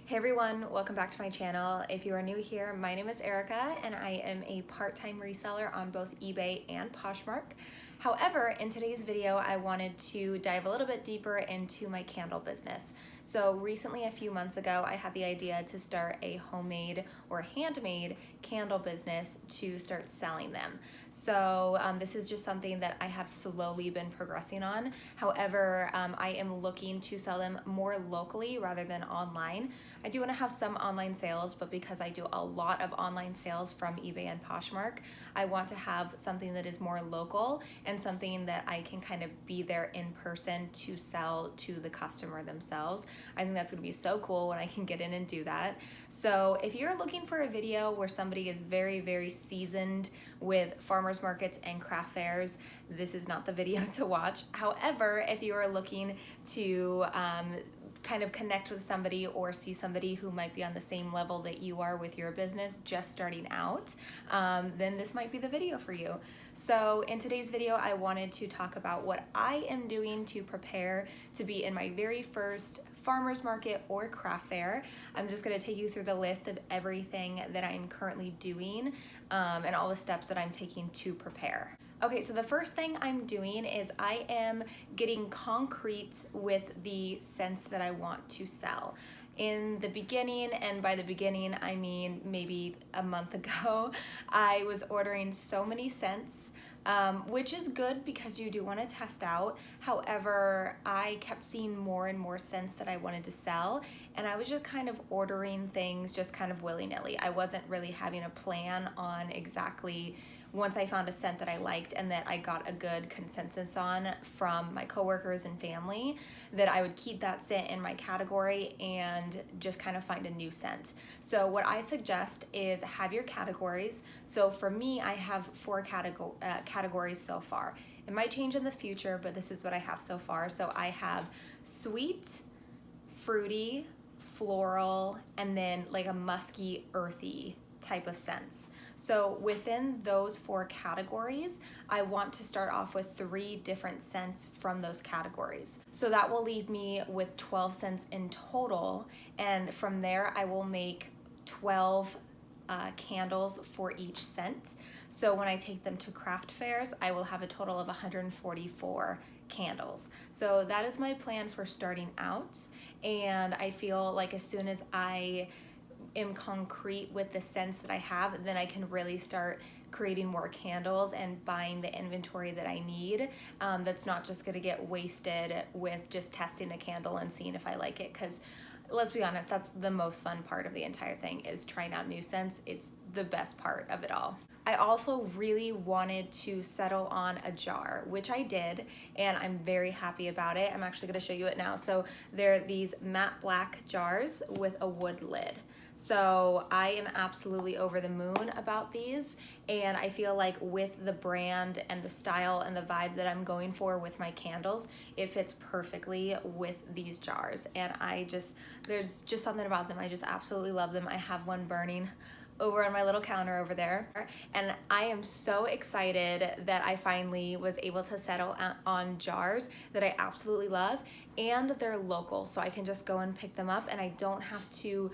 Hey everyone, welcome back to my channel. If you are new here, my name is Erica and I am a part-time reseller on both eBay and Poshmark. However, in today's video, I wanted to dive a little bit deeper into my candle business. So recently, a few months ago, I had the idea to start a homemade or handmade candle business to start selling them. So this is just something that I have slowly been progressing on. However, I am looking to sell them more locally rather than online. I do want to have some online sales, but because I do a lot of online sales from eBay and Poshmark, I want to have something that is more local and something that I can kind of be there in person to sell to the customer themselves. I think that's going to be so cool when I can get in and do that. So if you're looking for a video where somebody is very seasoned with farmers markets and craft fairs, this is not the video to watch. However, if you are looking to kind of connect with somebody or see somebody who might be on the same level that you are with your business just starting out, then this might be the video for you. So in today's video, I wanted to talk about what I am doing to prepare to be in my very first farmers market or craft fair. I'm just going to take you through the list of everything that I'm currently doing and all the steps that I'm taking to prepare. Okay, so the first thing I'm doing is I am getting concrete with the scents that I want to sell. In the beginning, and by the beginning I mean maybe a month ago, I was ordering so many scents, which is good because you do want to test out. However, I kept seeing more and more scents that I wanted to sell, and I was just kind of ordering things just kind of willy-nilly. I wasn't really having a plan on exactly, once I found a scent that I liked and that I got a good consensus on from my coworkers and family, that I would keep that scent in my category and just kind of find a new scent. So what I suggest is have your categories. So for me, I have four categories so far. It might change in the future, but this is what I have so far. So I have sweet, fruity, floral, and then like a musky, earthy type of scents. So within those four categories, I want to start off with 3 different scents from those categories. So that will leave me with 12 scents in total, and from there I will make 12 candles for each scent. So when I take them to craft fairs, I will have a total of 144 candles. So that is my plan for starting out, and I feel like as soon as I am concrete with the scents that I have, then I can really start creating more candles and buying the inventory that I need. That's not just gonna get wasted with just testing a candle and seeing if I like it, because let's be honest, that's the most fun part of the entire thing, is trying out new scents. It's the best part of it all. I also really wanted to settle on a jar, which I did, and I'm very happy about it. I'm actually gonna show you it now. So they're these matte black jars with a wood lid. So I am absolutely over the moon about these, and I feel like with the brand and the style and the vibe that I'm going for with my candles, it fits perfectly with these jars. And there's just something about them. I just absolutely love them. I have one burning over on my little counter over there, and I am so excited that I finally was able to settle on jars that I absolutely love, and they're local, so I can just go and pick them up and I don't have to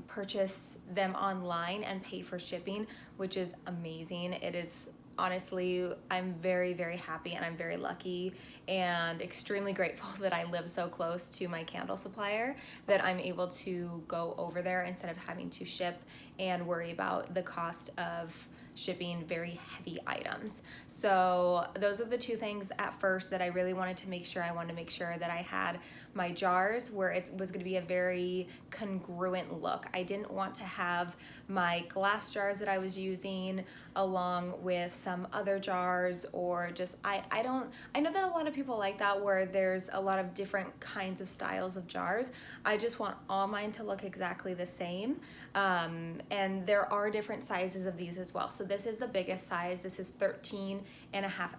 purchase them online and pay for shipping, which is amazing. It is honestly, I'm very happy, and I'm very lucky and extremely grateful that I live so close to my candle supplier that I'm able to go over there instead of having to ship and worry about the cost of shipping very heavy items. So those are the 2 things at first that I really wanted to make sure. I wanted to make sure that I had my jars where it was going to be a very congruent look. I didn't want to have my glass jars that I was using along with some other jars, or just I know that a lot of people like that, where there's a lot of different kinds of styles of jars. I just want all mine to look exactly the same, and there are different sizes of these as well. So this is the biggest size. This is 13.5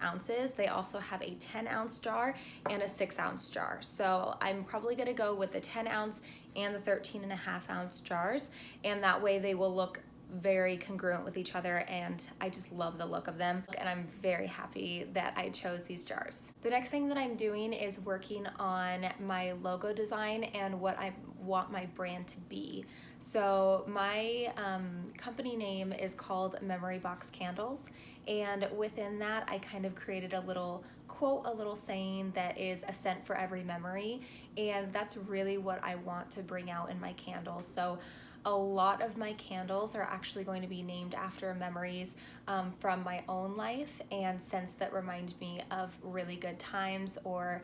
ounces. They also have a 10-ounce jar and a 6-ounce jar. So I'm probably gonna go with the 10-ounce and the 13.5 ounce jars, and that way they will look very congruent with each other, and I just love the look of them, and I'm very happy that I chose these jars. The next thing that I'm doing is working on my logo design and what want my brand to be. So my company name is called Memory Box Candles, and within that I kind of created a little quote, a little saying that is a scent for every memory, and that's really what I want to bring out in my candles. So a lot of my candles are actually going to be named after memories from my own life and scents that remind me of really good times, or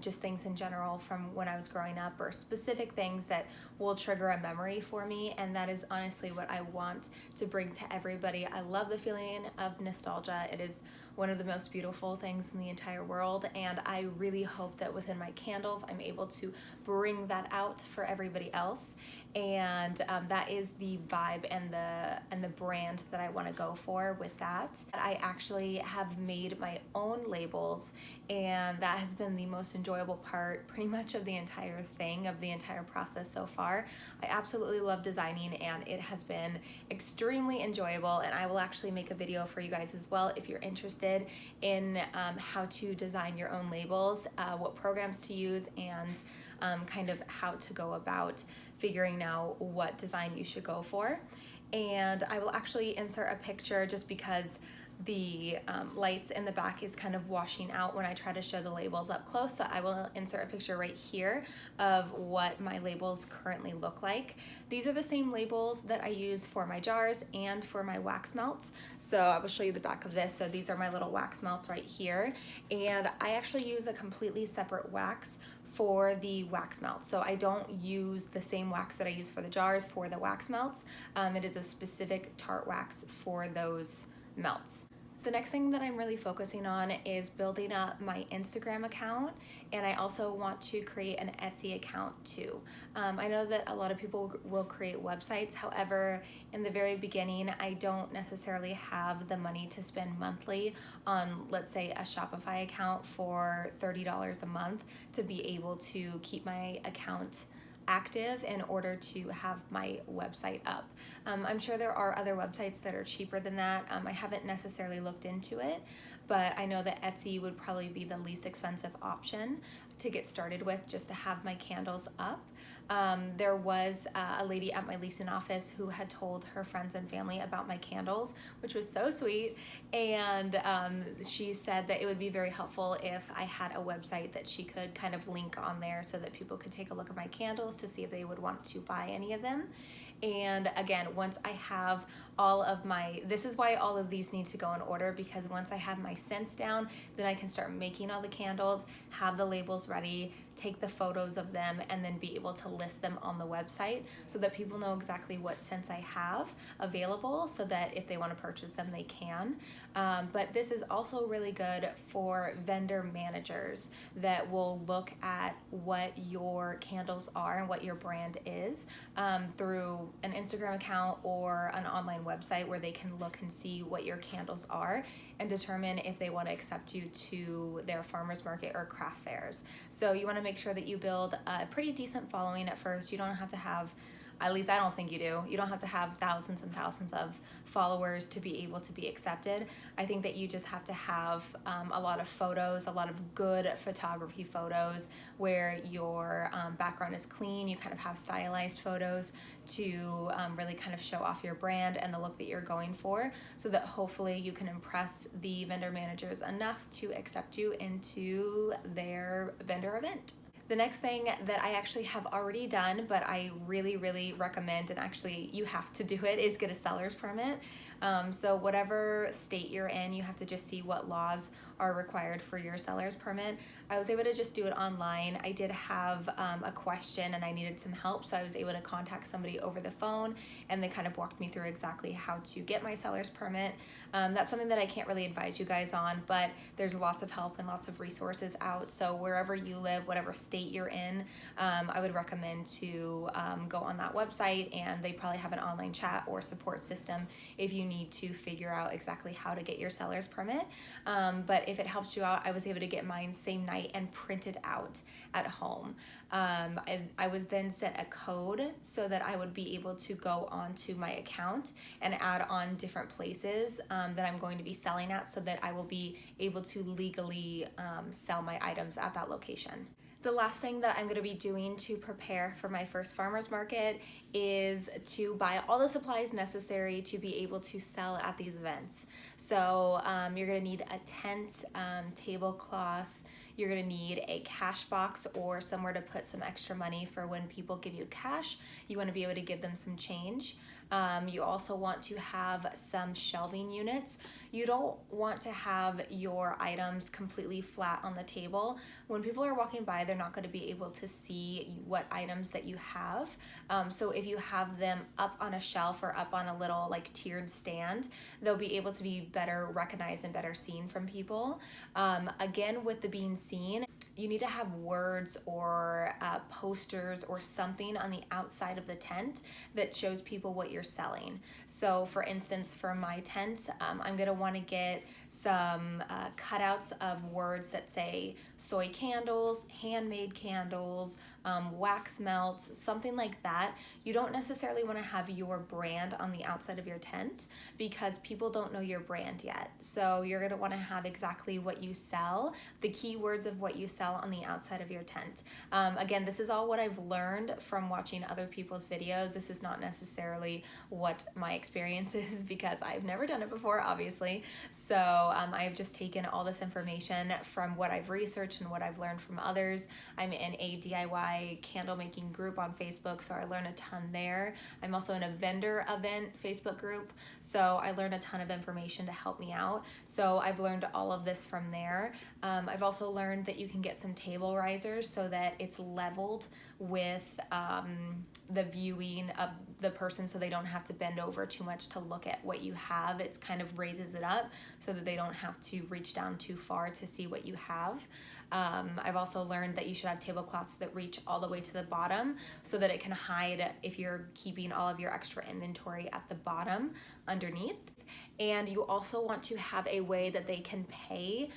just things in general from when I was growing up, or specific things that will trigger a memory for me. And that is honestly what I want to bring to everybody. I love the feeling of nostalgia. It is one of the most beautiful things in the entire world, and I really hope that within my candles I'm able to bring that out for everybody else. And that is the vibe and the brand that I want to go for with that. I actually have made my own labels, and that has been the most enjoyable part pretty much of the entire thing, of the entire process so far. I absolutely love designing, and it has been extremely enjoyable, and I will actually make a video for you guys as well if you're interested in how to design your own labels, what programs to use, and kind of how to go about figuring out what design you should go for. And I will actually insert a picture just because the lights in the back is kind of washing out when I try to show the labels up close. So I will insert a picture right here of what my labels currently look like. These are the same labels that I use for my jars and for my wax melts. So I will show you the back of this. So these are my little wax melts right here. And I actually use a completely separate wax for the wax melts. So I don't use the same wax that I use for the jars for the wax melts. It is a specific tart wax for those melts. The next thing that I'm really focusing on is building up my Instagram account, and I also want to create an Etsy account too. I know that a lot of people will create websites. However, in the very beginning, I don't necessarily have the money to spend monthly on, let's say, a Shopify account for $30 a month to be able to keep my account active in order to have my website up. I'm sure there are other websites that are cheaper than that. I haven't necessarily looked into it, but I know that Etsy would probably be the least expensive option to get started with, just to have my candles up. There was a lady at my leasing office who had told her friends and family about my candles, which was so sweet, and she said that it would be very helpful if I had a website that she could kind of link on there so that people could take a look at my candles to see if they would want to buy any of them. And again, once I have all of my, this is why all of these need to go in order, because once I have my scents down, then I can start making all the candles, have the labels ready, take the photos of them, and then be able to list them on the website so that people know exactly what scents I have available, so that if they want to purchase them, they can. But this is also really good for vendor managers that will look at what your candles are and what your brand is through an Instagram account or an online website, where they can look and see what your candles are and determine if they want to accept you to their farmers market or craft fairs. So you want to make sure that you build a pretty decent following at first. You don't have to have, at least I don't think you do, you don't have to have thousands and thousands of followers to be able to be accepted. I think that you just have to have a lot of photos, a lot of good photography photos where your background is clean. You kind of have stylized photos to really kind of show off your brand and the look that you're going for, so that hopefully you can impress the vendor managers enough to accept you into their vendor event. The next thing that I actually have already done, but I really recommend, and actually you have to do it, is get a seller's permit. So whatever state you're in, you have to just see what laws are required for your seller's permit. I was able to just do it online. I did have a question and I needed some help, so I was able to contact somebody over the phone, and they kind of walked me through exactly how to get my seller's permit. That's something that I can't really advise you guys on, but there's lots of help and lots of resources out. So wherever you live, whatever state you're in, I would recommend to go on that website, and they probably have an online chat or support system if you need to figure out exactly how to get your seller's permit. But if it helps you out, I was able to get mine same night and print it out at home. I was then sent a code so that I would be able to go onto my account and add on different places that I'm going to be selling at, so that I will be able to legally sell my items at that location. The last thing that I'm going to be doing to prepare for my first farmer's market is to buy all the supplies necessary to be able to sell at these events. So you're going to need a tent, tablecloths, you're going to need a cash box or somewhere to put some extra money for when people give you cash. You want to be able to give them some change. You also want to have some shelving units. You don't want to have your items completely flat on the table. When people are walking by, they're not going to be able to see what items that you have. So if you have them up on a shelf or up on a little like tiered stand, they'll be able to be better recognized and better seen from people. Again, with the being seen, you need to have words or posters or something on the outside of the tent that shows people what you're selling. So for instance, for my tent, I'm gonna wanna get some cutouts of words that say soy candles, handmade candles, wax melts, something like that. You don't necessarily want to have your brand on the outside of your tent because people don't know your brand yet. So you're going to want to have exactly what you sell, the keywords of what you sell on the outside of your tent. Again, this is all what I've learned from watching other people's videos. This is not necessarily what my experience is because I've never done it before, obviously. So I've just taken all this information from what I've researched and what I've learned from others. I'm in a DIY candle making group on Facebook, so I learned a ton there. I'm also in a vendor event Facebook group, so I learned a ton of information to help me out. So I've learned all of this from there. I've also learned that you can get some table risers so that it's leveled with the viewing of the person, so they don't have to bend over too much to look at what you have. It kind of raises it up so that they don't have to reach down too far to see what you have. I've also learned that you should have tablecloths that reach all the way to the bottom so that it can hide if you're keeping all of your extra inventory at the bottom underneath. And you also want to have a way that they can pay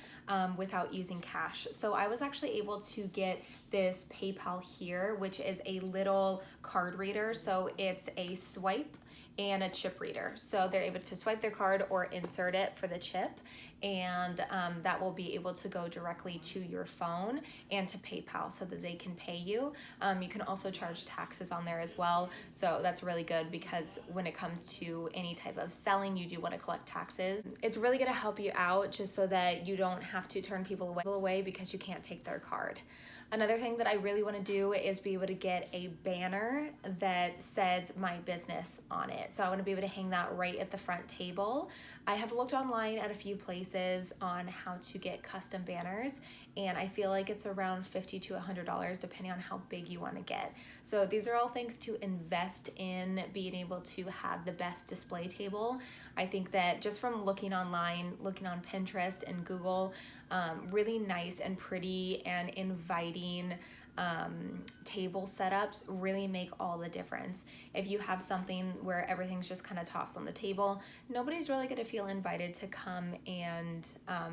without using cash. So I was actually able to get this PayPal here, which is a little card reader. So it's a swipe and a chip reader. So they're able to swipe their card or insert it for the chip, and that will be able to go directly to your phone and to PayPal so that they can pay you. You can also charge taxes on there as well. So that's really good because when it comes to any type of selling, you do want to collect taxes. It's really going to help you out just so that you don't have to turn people away because you can't take their card. Another thing that I really want to do is be able to get a banner that says my business on it. So I want to be able to hang that right at the front table. I have looked online at a few places on how to get custom banners, and I feel like it's around $50 to $100 depending on how big you want to get. So these are all things to invest in being able to have the best display table. I think that just from looking online, looking on Pinterest and Google, really nice and pretty and inviting table setups really make all the difference. If you have something where everything's just kind of tossed on the table, nobody's really going to feel invited to come and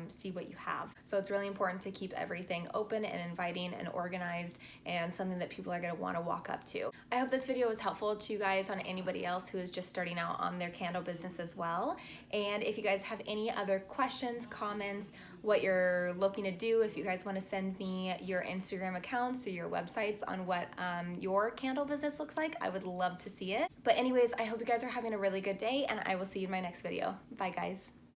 see what you have. So it's really important to keep everything open and inviting and organized and something that people are going to want to walk up to. I hope this video was helpful to you guys on anybody else who is just starting out on their candle business as well. And if you guys have any other questions, comments, what you're looking to do, if you guys want to send me your Instagram accounts or your websites on what your candle business looks like, I would love to see it. But anyways, I hope you guys are having a really good day, and I will see you in my next video. Bye guys.